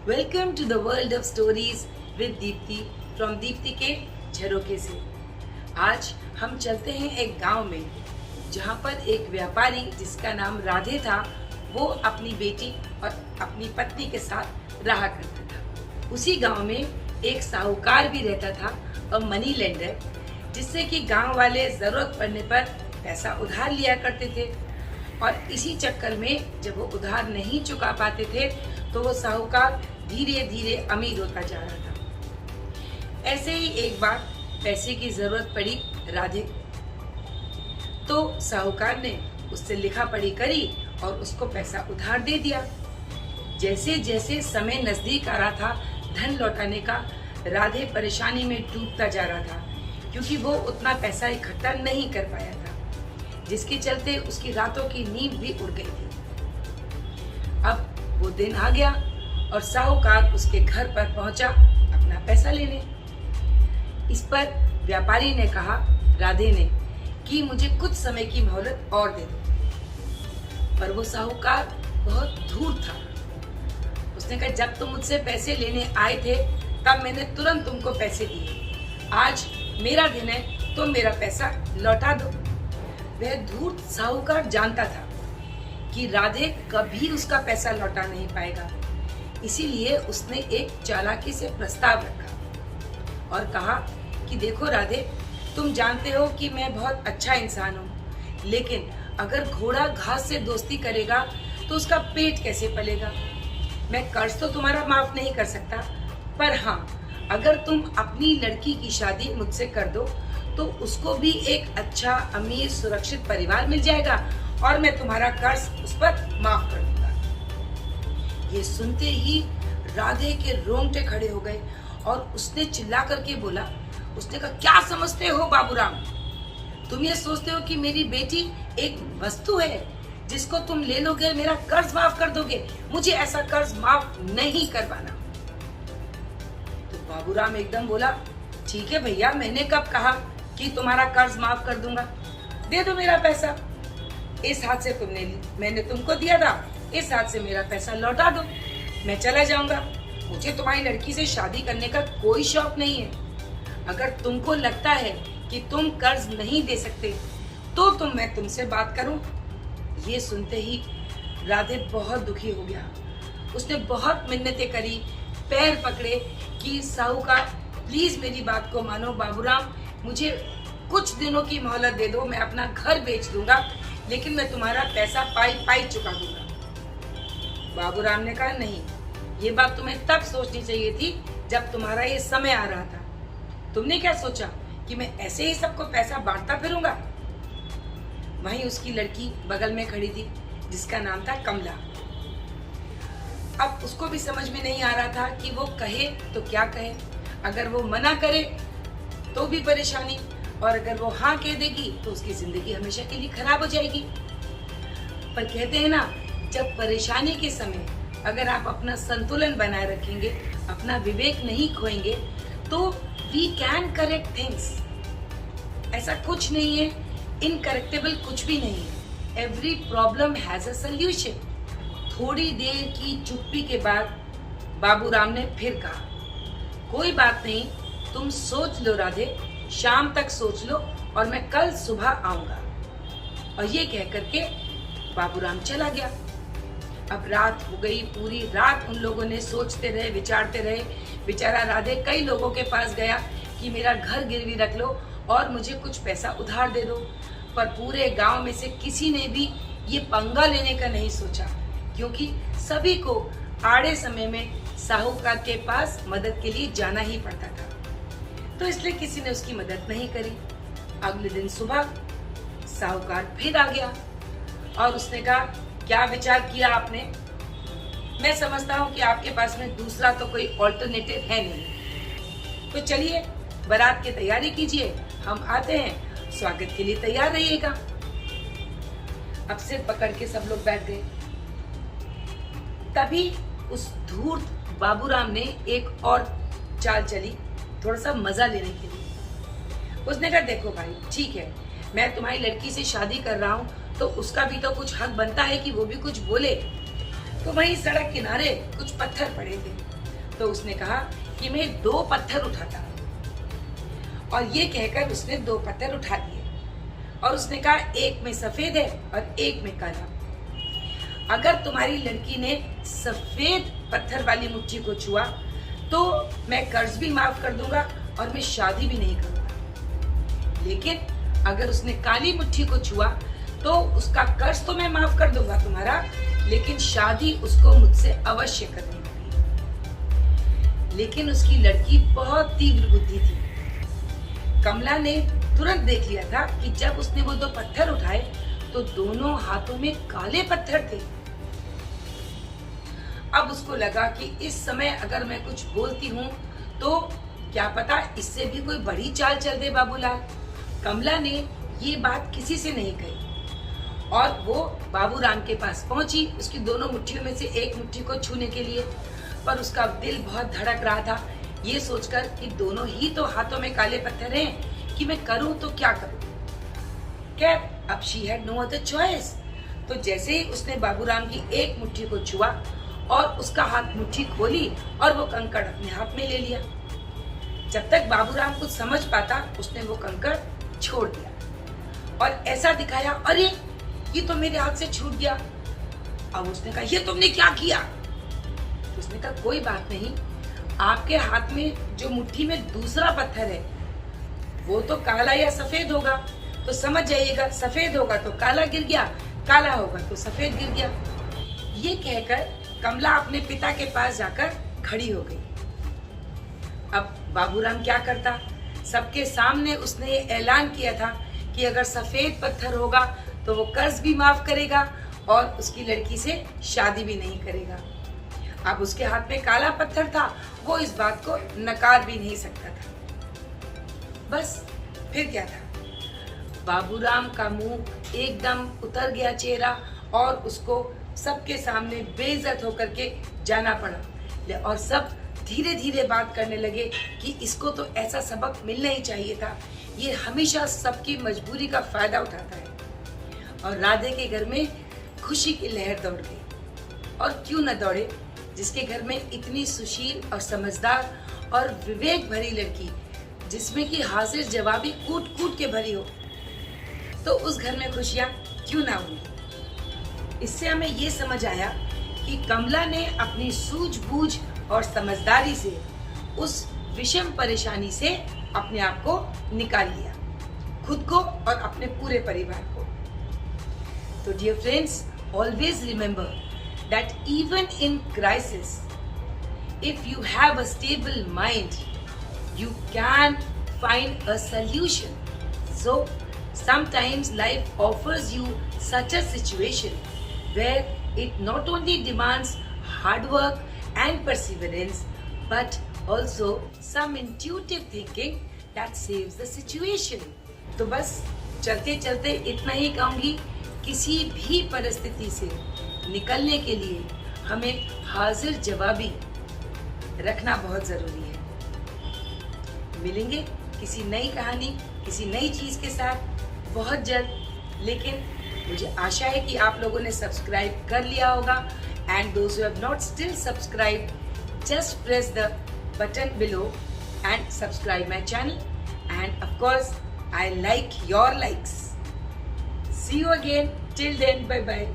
Welcome to the world of stories with Deepti from Deepti के झरोखे से। आज हम चलते हैं एक गांव में जहां पर एक व्यापारी जिसका नाम राधे था, वो अपनी बेटी और अपनी पत्नी के साथ रहा करता था। उसी गांव में एक साहूकार भी रहता था और मनी लेंडर, जिससे कि गांव वाले जरूरत पड़ने पर पैसा उधार लिया करते थे। और इसी चक्कर में जब वो उधार नहीं चुका पाते थे तो वो साहूकार धीरे धीरे अमीर होता जा रहा था। ऐसे ही एक बार पैसे की जरूरत पड़ी राधे, तो साहूकार ने उससे लिखा पढ़ी करी और उसको पैसा उधार दे दिया। जैसे जैसे समय नजदीक आ रहा था धन लौटाने का, राधे परेशानी में डूबता जा रहा था, क्योंकि वो उतना पैसा इकट्ठा नहीं कर पाया था, जिसके चलते उसकी रातों की नींद भी उड़ गई थी। अब वो दिन आ गया और साहूकार उसके घर पर पहुंचा अपना पैसा लेने। इस पर व्यापारी ने कहा राधे ने कि मुझे कुछ समय की मोहलत और दे दो। पर वो साहूकार बहुत धूर्त था। उसने कहा जब तुम मुझसे पैसे लेने आए थे तब मैंने तुरंत तुमको पैसे दिए, आज मेरा दिन है तो मेरा पैसा लौटा दो। वह धूर्त साहूकार जानता था कि राधे कभी उसका पैसा लौटा नहीं पाएगा, इसीलिए उसने एक चालाकी से प्रस्ताव रखा और कहा कि देखो राधे, तुम जानते हो कि मैं बहुत अच्छा इंसान हूँ, लेकिन अगर घोड़ा घास से दोस्ती करेगा तो उसका पेट कैसे पलेगा। मैं कर्ज तो तुम्हारा माफ नहीं कर सकता, पर हाँ, अगर तुम अपनी लड़की की शादी मुझसे कर दो तो उसको भी एक अच्छा अमीर सुरक्षित परिवार मिल जाएगा और मैं तुम्हारा कर्ज उस पर माफ कर दूंगा। ये सुनते ही राधे के रोंगटे खड़े हो गए और उसने चिल्ला करके बोला, उसने कहा क्या समझते हो बाबूराम, तुम ये सोचते हो कि मेरी बेटी एक वस्तु है जिसको तुम ले लोगे, मेरा कर्ज माफ कर दोगे? मुझे ऐसा कर्ज माफ नहीं करवाना। तो बाबूराम एकदम बोला, ठीक है भैया, मैंने कब कहा कि तुम्हारा कर्ज माफ कर दूंगा, दे दो मेरा पैसा। इस हाथ से तुमने मैंने तुमको दिया था, इस हाथ से मेरा पैसा लौटा दो, मैं चला जाऊंगा। मुझे तुम्हारी लड़की से शादी करने का कोई शौक नहीं है। अगर तुमको लगता है कि तुम कर्ज नहीं दे सकते तो मैं तुमसे बात करूं। ये सुनते ही राधे बहुत दुखी हो गया। उसने बहुत मिन्नतें करी, पैर पकड़े कि साहूकार प्लीज मेरी बात को मानो बाबूराम, मुझे कुछ दिनों की मोहलत दे दो, मैं अपना घर बेच दूंगा, लेकिन मैं तुम्हारा पैसा पाई चुका दूंगा। बाबूराम ने कहा नहीं, ये बात तुम्हें तब सोचनी चाहिए थी जब तुम्हारा ये समय आ रहा था। तुमने क्या सोचा कि मैं ऐसे ही सबको पैसा बांटता फिरूंगा? वहीं उसकी लड़की बगल में खड़ी थी जिसका नाम था कमला। अब उसको भी समझ में नहीं आ रहा था कि वो कहे तो क्या कहे। अगर वो मना करे तो भी परेशानी, और अगर वो हाँ कह देगी तो उसकी जिंदगी हमेशा के लिए खराब हो जाएगी। पर कहते हैं ना, जब परेशानी के समय अगर आप अपना संतुलन बनाए रखेंगे, अपना विवेक नहीं खोएंगे, तो वी कैन करेक्ट थिंग्स। ऐसा कुछ नहीं है, इनकरेक्टेबल कुछ भी नहीं है। Every problem has a solution. थोड़ी देर की चुप्पी के बाद बाबूराम ने फिर कहा, कोई बात नहीं, तुम सोच लो राधे, शाम तक सोच लो और मैं कल सुबह आऊंगा। और ये कह करके बाबूराम चला गया। अब रात हो गई, पूरी रात उन लोगों ने सोचते रहे, विचारते रहे। बेचारा राधे कई लोगों के पास गया कि मेरा घर गिरवी रख लो और मुझे कुछ पैसा उधार दे दो, पर पूरे गांव में से किसी ने भी ये पंगा लेने का नहीं सोचा, क्योंकि सभी को आड़े समय में साहूकार के पास मदद के लिए जाना ही पड़ता था, तो इसलिए किसी ने उसकी मदद नहीं करी। अगले दिन सुबह साहूकार फिर आ गया और उसने कहा, क्या विचार किया आपने? मैं समझता हूँ कि आपके पास में दूसरा तो कोई ऑल्टरनेटिव है नहीं, तो चलिए बारात की तैयारी कीजिए, हम आते हैं, स्वागत के लिए तैयार रहिएगा। अब सिर पकड़ के सब लोग बैठ गए। तभी उस धूर्त बाबूराम ने एक और चाल चली, थोड़ा सा मजा लेने के लिए। उसने कहा, देखो भाई, ठीक है, मैं तुम्हारी लड़की से शादी कर रहा हूँ तो उसका भी तो कुछ हक बनता है कि वो भी कुछ बोले। तो वहीं सड़क किनारे कुछ पत्थर पड़े थे, तो उसने कहा कि मैं 2 पत्थर उठाता हूँ। और ये कहकर उसने 2 पत्थर उठा लिए और उसने कहा एक में सफेद है और एक में काला। अगर तुम्हारी लड़की ने सफेद पत्थर वाली मुट्ठी को छुआ तो मैं कर्ज भी माफ कर दूंगा और मैं शादी भी नहीं करूंगा। लेकिन अगर उसने काली मुट्ठी को छुआ तो उसका कर्ज तो मैं माफ कर दूंगा तुम्हारा, लेकिन शादी उसको मुझसे अवश्य करनी होगी। लेकिन उसकी लड़की बहुत तीव्र बुद्धि थी। कमला ने तुरंत देख लिया था कि जब उसने वो 2 पत्थर उठाए तो दोनों हाथों में काले पत्थर थे। अब उसको लगा कि इस समय अगर मैं कुछ बोलती हूँ तो क्या पता इससे भी कोई बड़ी चाल चल दे बाबूलाल। कमला ने ये बात किसी से नहीं कही और वो बाबूराम के पास पहुंची उसकी दोनों मुट्ठियों में से एक मुट्ठी को छूने के लिए। पर उसका दिल बहुत धड़क रहा था ये सोचकर कि दोनों ही तो हाथों में काले पत्थर हैं कि मैं करूं तो क्या करूं। खैर अब she had no other choice. तो जैसे ही उसने बाबूराम की एक मुट्ठी को छुआ और उसका हाथ मुट्ठी खोली और वो कंकड़ अपने हाथ में ले लिया। जब तक बाबूराम कुछ समझ पाता उसने वो कंकड़ छोड़ दिया और ऐसा दिखाया अरे ये तो मेरे हाथ से छूट गया। अब उसने कहा ये तुमने क्या किया? तो उसने कहा कोई बात नहीं, आपके हाथ में जो मुट्ठी में दूसरा पत्थर है वो तो काला या सफेद होगा, तो समझ जाइएगा सफेद होगा तो काला गिर गया, काला होगा तो सफेद गिर गया। ये कहकर कमला अपने पिता के पास जाकर खड़ी हो गई। अब बाबूराम क्या करता? सबके सामने उसने ये ऐलान किया था कि अगर सफेद पत्थर होगा तो वो कर्ज भी माफ करेगा और उसकी लड़की से शादी भी नहीं करेगा। अब उसके हाथ में काला पत्थर था, वो इस बात को नकार भी नहीं सकता था। बस फिर क्या था, बाबूराम का मुंह एकदम उतर गया चेहरा और उसको सबके सामने बेइज्जत होकर के जाना पड़ा और सब धीरे धीरे बात करने लगे कि इसको तो ऐसा सबक मिलना ही चाहिए था, ये हमेशा सबकी मजबूरी का फायदा उठाता है। और राधे के घर में खुशी की लहर दौड़ गई। और क्यों न दौड़े, जिसके घर में इतनी सुशील और समझदार और विवेक भरी लड़की जिसमें कि हाजिर जवाबी कूट कूट के भरी हो, तो उस घर में खुशियां क्यों ना होंगी। इससे हमें ये समझ आया कि कमला ने अपनी सूझबूझ और समझदारी से उस विषम परेशानी से अपने आप को निकाल लिया, खुद को और अपने पूरे परिवार को। तो dear friends, always remember that even in crisis, if you have a stable mind, you can find a solution. So sometimes life offers you such a situation where it not only demands hard work and perseverance, but also some intuitive thinking that saves the situation. तो बस चलते चलते इतना ही कहूंगी, किसी भी परिस्थिति से निकलने के लिए हमें हाजिर जवाबी रखना बहुत जरूरी है। मिलेंगे किसी नई कहानी, किसी नई चीज के साथ बहुत जल्द। लेकिन मुझे आशा है कि आप लोगों ने सब्सक्राइब कर लिया होगा। And those who have not still subscribe, just press the button below and subscribe my channel, and of course I like your likes. See you again. Till then, bye bye.